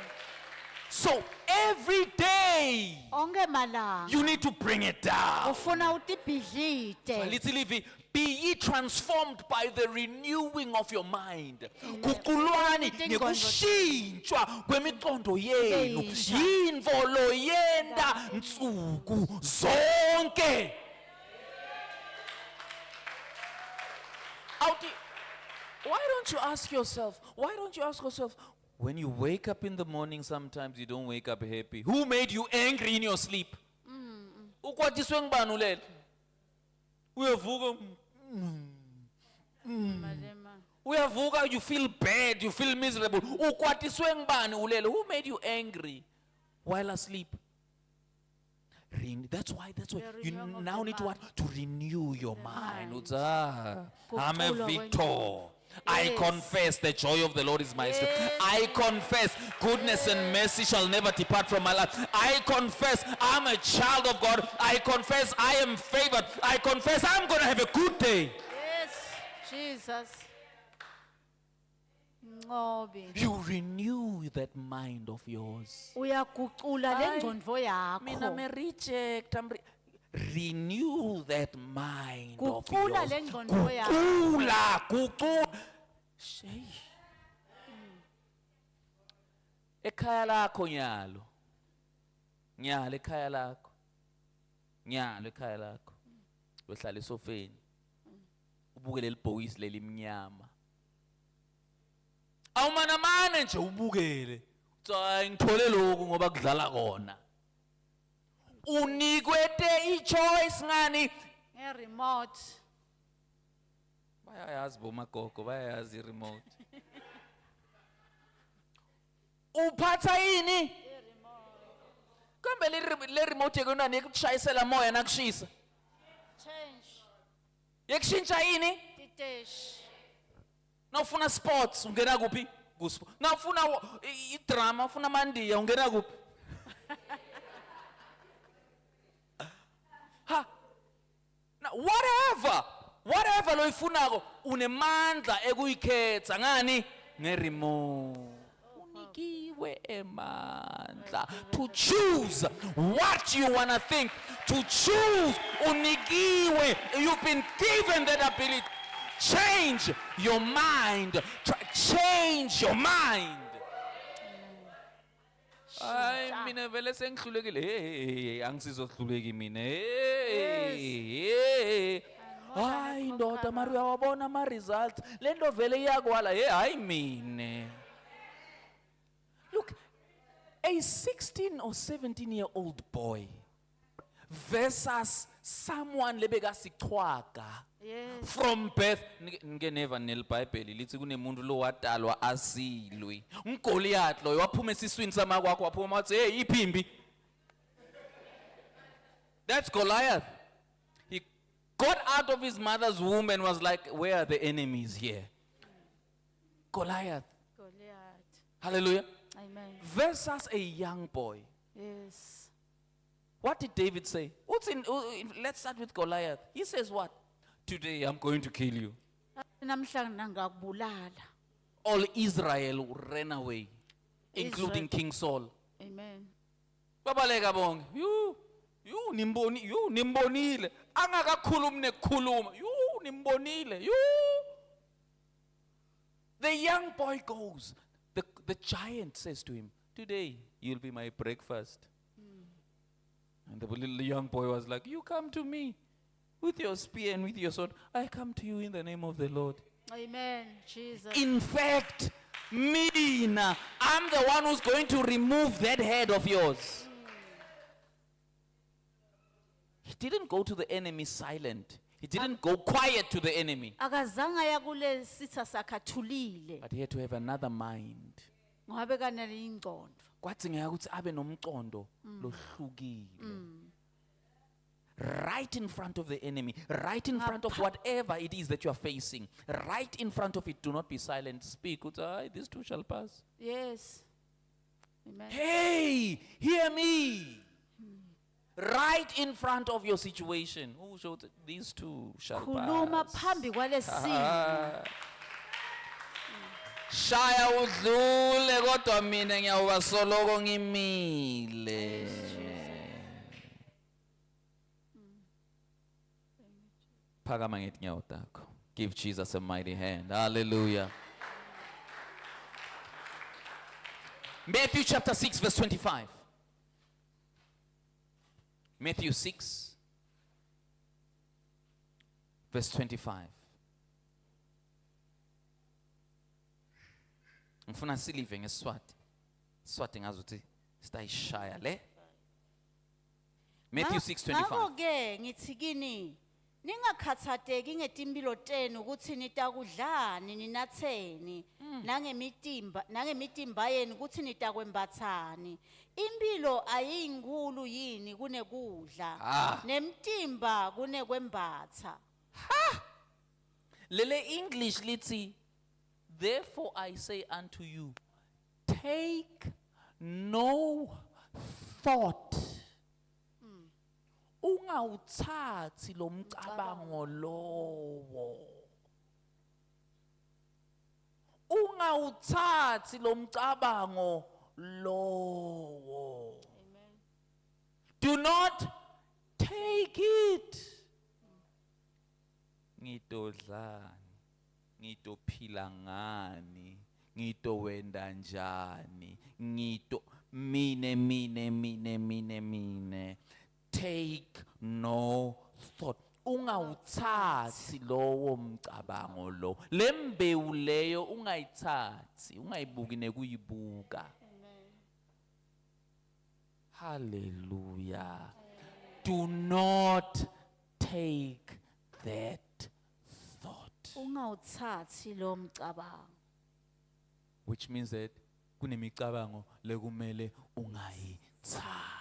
So every day Onke malanga. you need to bring it down. Ufuna utibhidlite. Lithi livi, be ye transformed by the renewing of your mind. Guqulwani ngekushintshwa kwemiqondo yenu. Eyisha. Yinvo lo yenda nsuku zonke. Why don't you ask yourself? When you wake up in the morning, sometimes you don't wake up happy. Who made you angry in your sleep? Ukwatiswe ngubani ulele? Uyavuka, Malema. uyavuka, you feel bad, you feel miserable. Ukwatiswe ngubani ulele? Who made you angry while asleep? That's why you renewing of now the need to what? mind. To renew your mind. mind. Uthi, I'm a Kuculwa victor. I Yes. confess the joy of the Lord is my strength. Yes. I confess goodness and mercy shall never depart from my life. I confess I'm a child of God. I confess I am favored. I confess I'm going to have a good day. Yes, Jesus. Ngobi. You renew that mind of yours. Uyagucula Hayi, lengcondvo Mina me yakho. reject. Renew that mind of Gucula yours. lengcondvo yakho. Gucula. Shey. Ekhaya lakho nyalo. Nyalo ekhaya lakho. Nyalo ekhaya lakho. Uhlala esofeni. Ubuke leli bhokisi leli mnyama. Awumanamane nje ubukele. Uthi ngithole lokhu ngoba kudlala kona. Unikwete i-choice ngani? Nge-remote. Bayayazi bomagogo, bayayazi i-remote. Uphatha yini? Kambe le remote yekona nekushayisela moya nakushisa. Change. Yekushintsha yini? Titeshi. Nawufuna sports ungena kuphi? Nawufuna i-drama, ufuna mandiya ungena kuphi? Now, whatever lo ifunako unemandla ekuyikhetha ngani? Nge-remote. Unikiwe emandla to choose what you want to think, to choose. Unikiwe, you've been given that ability. Change your mind. Change your mind. Hayi mina vele sengihlulekile. Hey angisizohluleki mina. Hey. Hayi ndoda mari uyawabona ama results. Lento vele iyakwala. Hey hayi mina. Look, a 16 or 17-year-old boy versus someone lebeka sichwaga. Yes. From birth, nike never nel Bible lithi kunemuntu lo watalwa asilwe. UGoliath lo waphuma esiswini samakwakho waphuma wathi hey iphimbi. That's Goliath. He got out of his mother's womb and was like, where are the enemies here? Goliath. Goliath. Hallelujah. Amen. Versus a young boy. Yes. What did David say? Let's start with Goliath. He says what? Today I'm going to kill you. Namhlanje ngakubulala. All Israel ran away, including Israel. King Saul. Amen. Babaleka bonke. Nimbonile. Angakakhulumi nekukhuluma. Nimbonile. The young boy goes. The giant says to him, today you'll be my breakfast. And the little young boy was like, you come to me with your spear and with your sword. I come to you in the name of the Lord. Amen. Jesus. In fact, Mina, I'm the one who's going to remove that head of yours. He didn't go to the enemy silent. He didn't go quiet to the enemy. Akazanga ya kule sitha sakathulile. But he had to have another mind. Ngobe kanale ingcondo. Kwathi ngeke ukuthi abe nomcondo lohlukile. right in front of the enemy, right in front of whatever it is that you are facing, right in front of it. Do not be silent. Speak. This too shall pass. Yes. Amen. Hey, hear me. Right in front of your situation. Who showed it? These two shall Khuluma pass. phambi kwalesimo. Shaya udlule kodwa mina ngiyawuba soloko ngimile. Phakama ngetinyawo takho. Give Jesus a mighty hand. Hallelujah. Matthew chapter 6 verse 25. Matthew 6 verse 25. Ngifuna silive ngeSwati. Swati ngazuthi sitayishaya le. Matthew 6:25. Ngakho-ke ngithi kini ningakhathateki ngetimpilo tenu ukuthi nitakudlani ninatheni nangemitimba yenu ukuthi nitakwembathani. Impilo ayinkulu yini kunekudla nemtimba kunekwembatha. Lele English lithi, therefore I say unto you, take no thought. Ungawuthathi lo mcabango lowo. Ungawuthathi lo mcabango lowo. Do not take it. Ngitodlani, ngitophila ngani, ngitowenda njani, mine. Take no thought. Ungawuthathi lowo mcabango lo. Lembewu leyo ungayithathi, ungayibuki nekuyibuka. Hallelujah. Do not take that thought. Ungawuthathi lo mcabango. Which means that kunemicabango lekumele ungayithathi.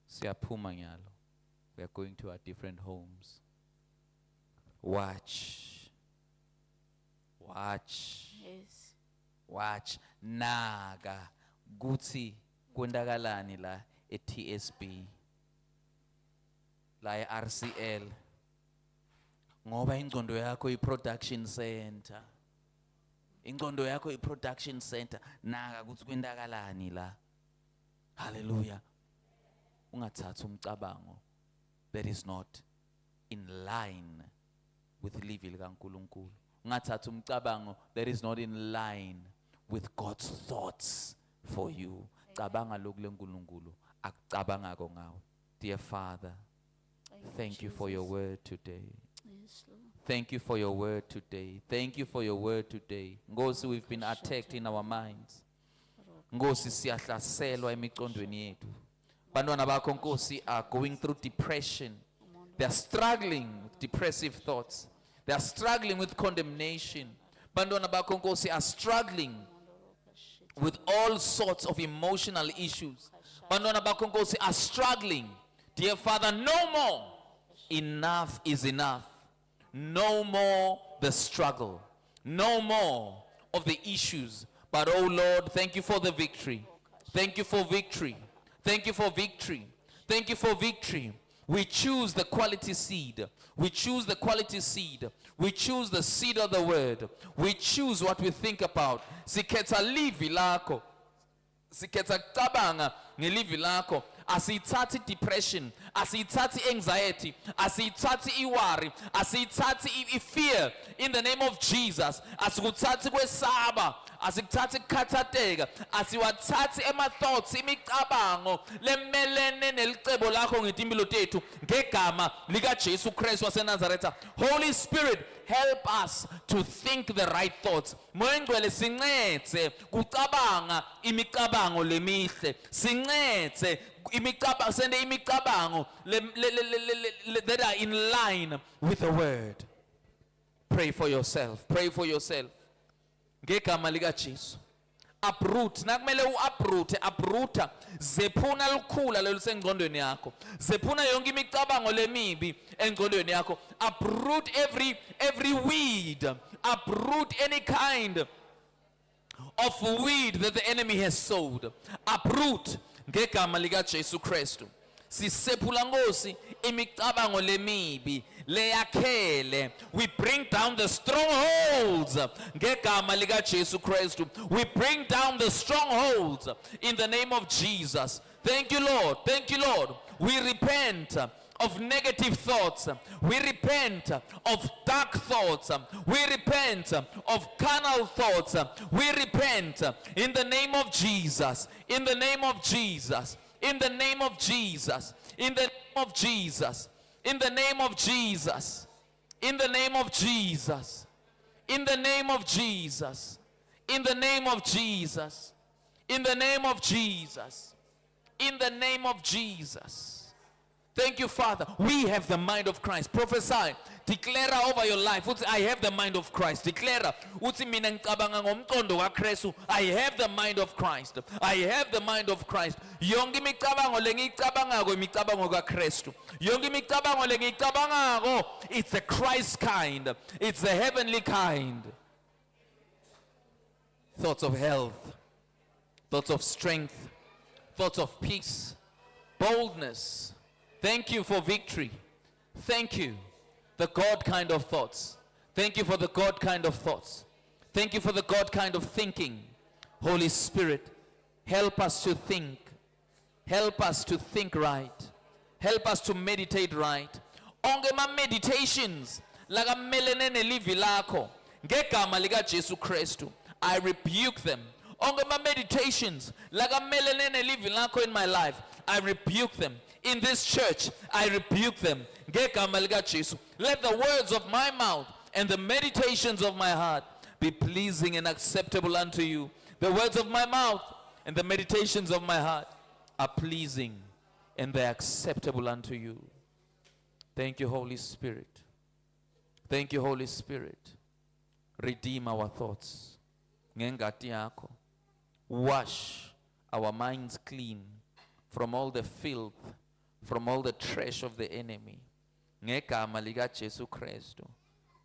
Siyaphuma nyalo. We are going to our different homes. Watch. Yes. Watch. Naga. Guthi kwendakalani la eTSB. La eRCL. Ngoba ingcondo yakho iProduction Center. Ingcondo yakho iProduction Center. Naga kuthi kwendakalani la. Hallelujah. Ungathatha umcabango that is not in line with living likaNkulunkulu. Ungathatha umcabango that is not in line with God's thoughts for you. Cabanga lokhu leNkulunkulu akucabanga ko ngawe. Dear Father, thank you for your word today. Yes, Lord. Thank you for your word today. Thank you for your word today. Ngosi, we've been attacked in our minds. Ngosi, siyahlaselwa emicondweni yethu. Bantwana bakho Nkosi are going through depression. They are struggling with depressive thoughts. They are struggling with condemnation. Bantwana bakho Nkosi are struggling with all sorts of emotional issues. Bantwana bakho Nkosi are struggling. Dear Father, no more. Enough is enough. No more the struggle. No more of the issues. But oh Lord, thank you for the victory. Thank you for victory. Thank you for victory. Thank you for victory. We choose the quality seed. We choose the quality seed. We choose the seed of the word. We choose what we think about. Sikhetha livi lakho. Sikhetha kucabanga ngelivi lakho. Asiyithathi depression, asiyithathi anxiety, asiyithathi iworry, asiyithathi fear in the name of Jesus. Asikuthathi kwesaba, asikuthathi kukhathateka, asiwathathi thoughts, imicabango lemelene nelicebo lakho ngetimpilo tethu ngegama lika Jesu Christ waseNazaretha. Holy Spirit, help us to think the right thoughts. Moya Ngcwele sincede kucabanga imicabango lemihle. Sincede send imicabango that are in line with the word. Pray for yourself. Pray for yourself. Ngegama lika Jesu. uproot nakumele uprooter zephuna likhula lelo sengqondweni yakho, zephuna yonke imicabango lemibi engqondweni yakho. Uproot every weed, uproot any kind of weed that the enemy has sowed. Uproot ngegama lika Jesu Kristu. Sisephula Nkosi imicabango lemibi leyakhele. We bring down the strongholds ngegama lika Jesu Kristu. We bring down the strongholds in the name of Jesus. Thank you, Lord. Thank you, Lord. We repent of negative thoughts. We repent of dark thoughts. We repent of carnal thoughts. We repent in the name of Jesus. In the name of Jesus. In the name of Jesus. In the name of Jesus. In the name of Jesus. In the name of Jesus. In the name of Jesus. In the name of Jesus. In the name of Jesus. In the name of Jesus. Thank you, Father. We have the mind of Christ. Prophesy. Declare over your life. I have the mind of Christ. Declare. I have the mind of Christ. I have the mind of Christ. Yonke imicabango lengicabangako imicabango kaKristu. Yonke imicabango lengicabangako, it's the Christ kind. It's the heavenly kind. Thoughts of health. Thoughts of strength. Thoughts of peace. Boldness. Thank you for victory. Thank you. The God kind of thoughts. Thank you for the God kind of thoughts. Thank you for the God kind of thinking. Holy Spirit, help us to think. Help us to think right. Help us to meditate right. Onge ma meditations laga melene nelivi lakho ngegama lika Jesu Kristu. I rebuke them. Onge ma meditations laga melene nelivi lakho in my life. I rebuke them. In this church, I rebuke them. Let the words of my mouth and the meditations of my heart be pleasing and acceptable unto you. The words of my mouth and the meditations of my heart are pleasing and they're acceptable unto you. Thank you, Holy Spirit. Thank you, Holy Spirit. Redeem our thoughts. Ngengati yakho. Wash our minds clean from all the filth, from all the trash of the enemy. Ngegama lika Jesu Kristu.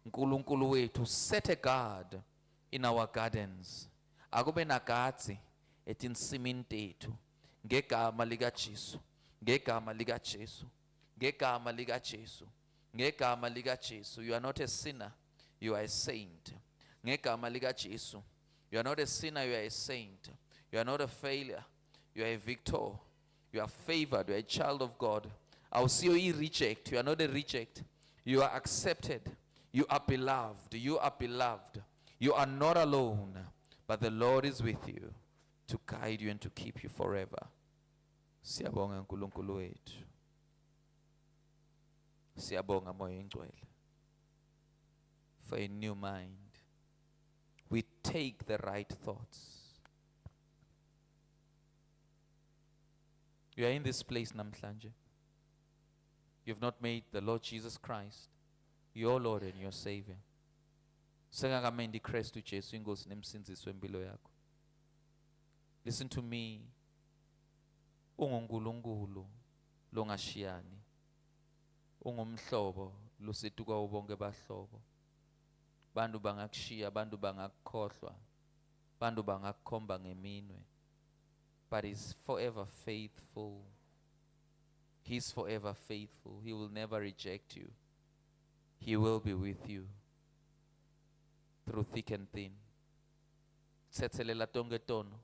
Nkulunkulu wethu, set a guard in our gardens. Akube nagadzi etinsimini tethu. Ngegama lika Jesu. Ngegama lika Jesu. Ngegama lika Jesu. Ngegama lika Jesu. You are not a sinner, you are a saint. Ngegama lika Jesu. You are not a sinner, you are a saint. You are not a failure, you are a victor. You are favored. You are a child of God. I'll see you reject. You are not a reject. You are accepted. You are beloved. You are beloved. You are not alone. But the Lord is with you to guide you and to keep you forever. Siyabonga nkulunkulu wethu. Siyabonga moya ingcwele. For a new mind. We take the right thoughts. You are in this place namhlanje. You have not made the Lord Jesus Christ your Lord and your Savior. Sengakamendi Kristu Jesu inkosi nemsindzisi wempilo yakho. Listen to me. UnguNkulunkulu longashiyani. Ungumhlobo lusetuka ubonke bahlobo. Bantu bangakushiya, bantu bangakukhohlwa, bantu bangakukhomba ngeminwe. But he's forever faithful. He's forever faithful. He will never reject you. He will be with you through thick and thin. Sethelela tonke tono.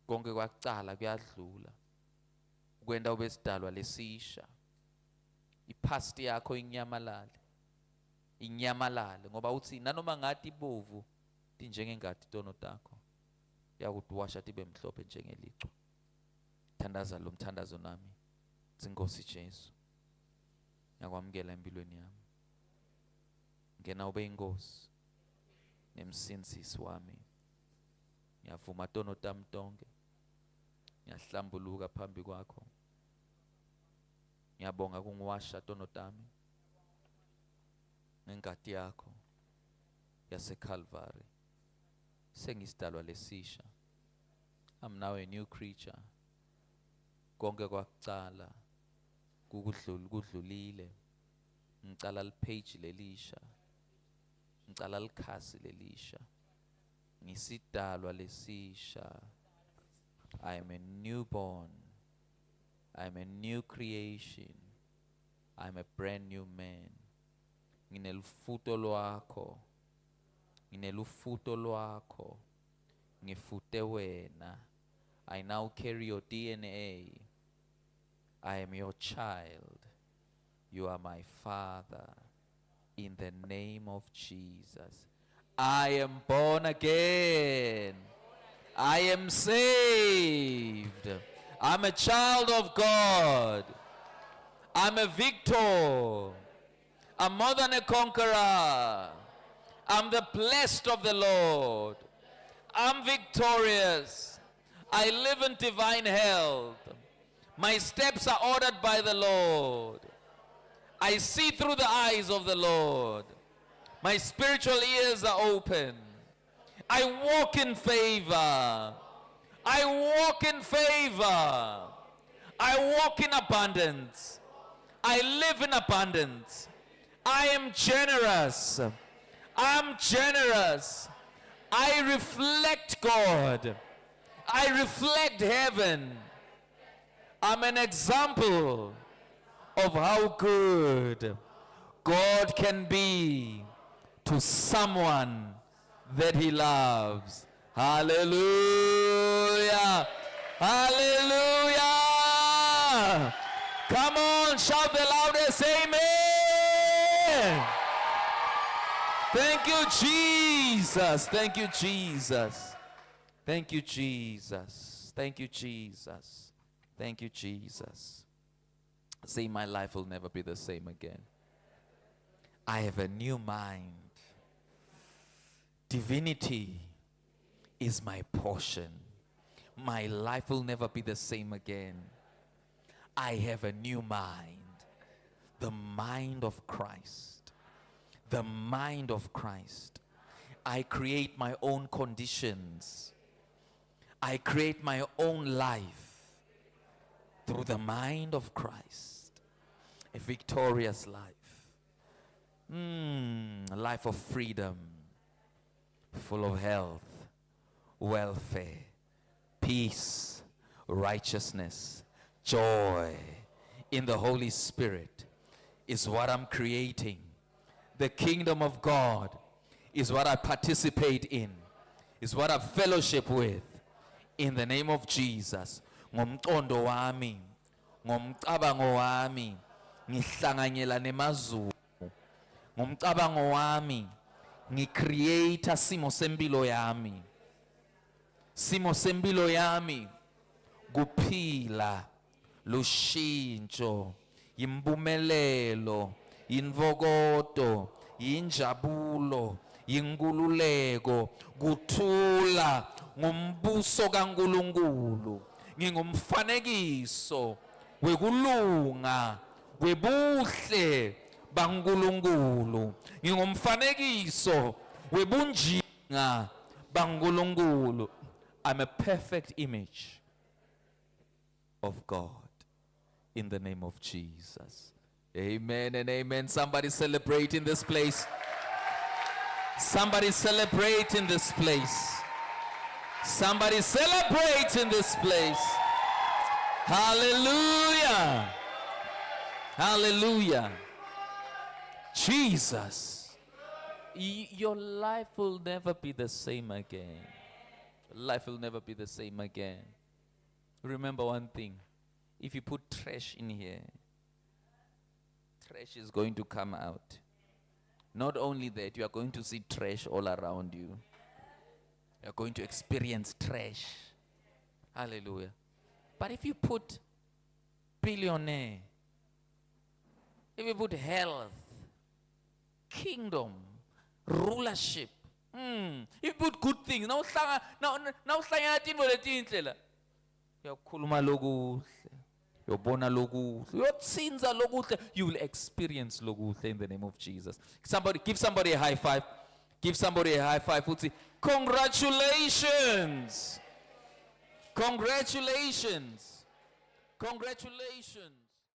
Konke kwakucala kuyadlula. Kwenda ube sidalwa lesisha. Ipast yakho inyamalale. Inyamalale ngoba uthi nanoma ngathi ibovu tinjengengadi tono takho. Yakutuwasha tibe mhlophe njengelichwe. Thandaza lo mthandazo nami. Nkosi Jesu. Yakwamukela empilweni yami. Ngena ube inkosi nemsindzisi wami. Ngiyavuma tono tami tonke. Ngiyahlambuluka phambi kwakho. Ngiyabonga kungiwasha tono tami ngengadi yakho yaseCalvary. sengisidalwa lesisha. I'm now a new creature. Konke kwakucala kudlulile. Ngicala lipage lelisha. Ngicala likhasi lelisha. Ngisidalwa lesisha. I am a newborn. I am a new creation. I am a brand new man. Nginelufuto lwakho. Nginelufuto lwakho. Ngifute wena. I now carry your DNA. I am your child. You are my father. In the name of Jesus. I am born again. I am saved. I'm a child of God. I'm a victor. I'm more than a conqueror. I'm the blessed of the Lord. I'm victorious. I live in divine health. My steps are ordered by the Lord. I see through the eyes of the Lord. My spiritual ears are open. I walk in favor. I walk in favor. I walk in abundance. I live in abundance. I am generous. I'm generous. I reflect God. I reflect heaven. I'm an example of how good God can be to someone that he loves. Hallelujah. Hallelujah. Come on, shout the loudest amen. Thank you, Jesus. Thank you, Jesus. Thank you, Jesus. Thank you, Jesus. Thank you, Jesus. Say, my life will never be the same again. I have a new mind. Divinity is my portion. My life will never be the same again. I have a new mind. The mind of Christ. The mind of Christ. I create my own conditions. I create my own life through the mind of Christ. A victorious life. A life of freedom. Full of health, welfare, peace, righteousness, joy in the Holy Spirit is what I'm creating. The kingdom of God is what I participate in, is what I fellowship with. In the name of Jesus. Ngomqondo wami, ngomcabango wami, ngihlanganyela nemazulu. Ngomcabango wami, ngicreate simo sempilo yami. Simo sempilo yami kuphila, lushintsho, impumelelo, invokodo, injabulo, inkululeko, kuthula ngombuso kaNkulunkulu. Ngingumfanekiso wekulunga, webuhle baNkulunkulu. Ngingumfanekiso webunjinga baNkulunkulu. I'm a perfect image of God in the name of Jesus. Amen and amen. Somebody celebrate in this place. Somebody celebrate in this place. Somebody celebrate in this place. Hallelujah. Hallelujah. Jesus. Your life will never be the same again. Life will never be the same again. Remember one thing. If you put trash in here, trash is going to come out. Not only that, you are going to see trash all around you. You are going to experience trash. Hallelujah. But if you put billionaire, if you put health, kingdom, rulership, if you put good things, now uyakhuluma lokuhle, uyobona lokuhle, uyotsinza lokuhle, you will experience lokuhle in the name of Jesus. Somebody give somebody a high five. Give somebody a high five. Uthi, congratulations. Congratulations. Congratulations.